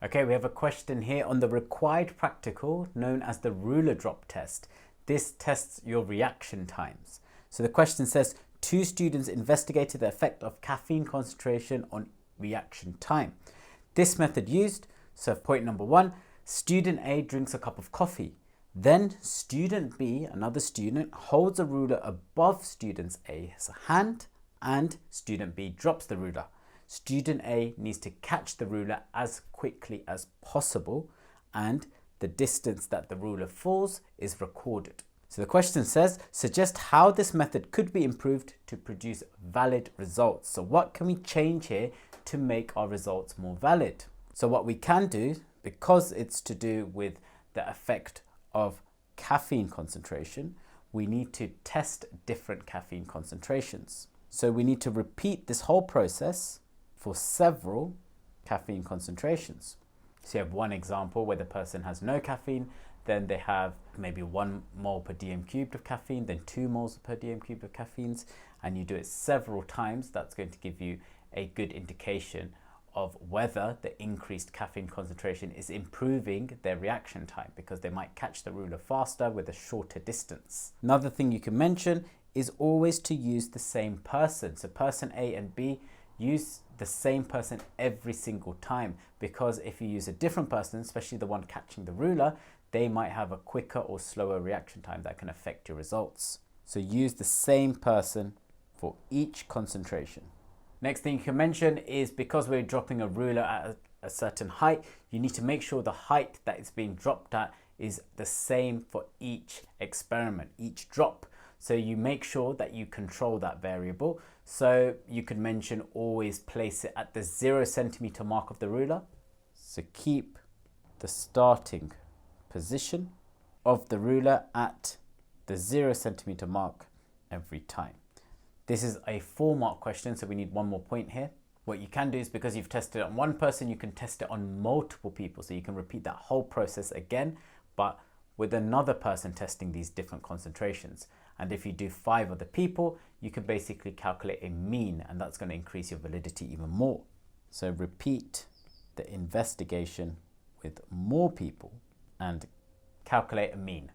Okay, we have a question here on the required practical known as the ruler drop test. This tests your reaction times. So the question says, two students investigated the effect of caffeine concentration on reaction time. This method used, so point number one, student A drinks a cup of coffee. Then student B, another student, holds a ruler above student A's hand and student B drops the ruler. Student A needs to catch the ruler as quickly as possible and the distance that the ruler falls is recorded. So the question says, suggest how this method could be improved to produce valid results. So what can we change here to make our results more valid? So what we can do, because it's to do with the effect of caffeine concentration, we need to test different caffeine concentrations. So we need to repeat this whole process for several caffeine concentrations. So you have one example where the person has no caffeine, then they have maybe 1 mole per dm cubed of caffeine, then 2 moles per dm cubed of caffeines, and you do it several times. That's going to give you a good indication of whether the increased caffeine concentration is improving their reaction time, because they might catch the ruler faster with a shorter distance. Another thing you can mention is always to use the same person. So person A and B, use the same person every single time, because if you use a different person, especially the one catching the ruler, they might have a quicker or slower reaction time that can affect your results. So use the same person for each concentration. Next thing you can mention is, because we're dropping a ruler at a certain height, you need to make sure the height that it's being dropped at is the same for each experiment, each drop. So you make sure that you control that variable. So you could mention always place it at the 0 centimeter mark of the ruler. So keep the starting position of the ruler at the 0 centimeter mark every time. This is a 4-mark question, so we need 1 more point here. What you can do is, because you've tested it on one person, you can test it on multiple people. So you can repeat that whole process again, but with another person testing these different concentrations. And if you do 5 other people, you can basically calculate a mean, and that's going to increase your validity even more. So repeat the investigation with more people and calculate a mean.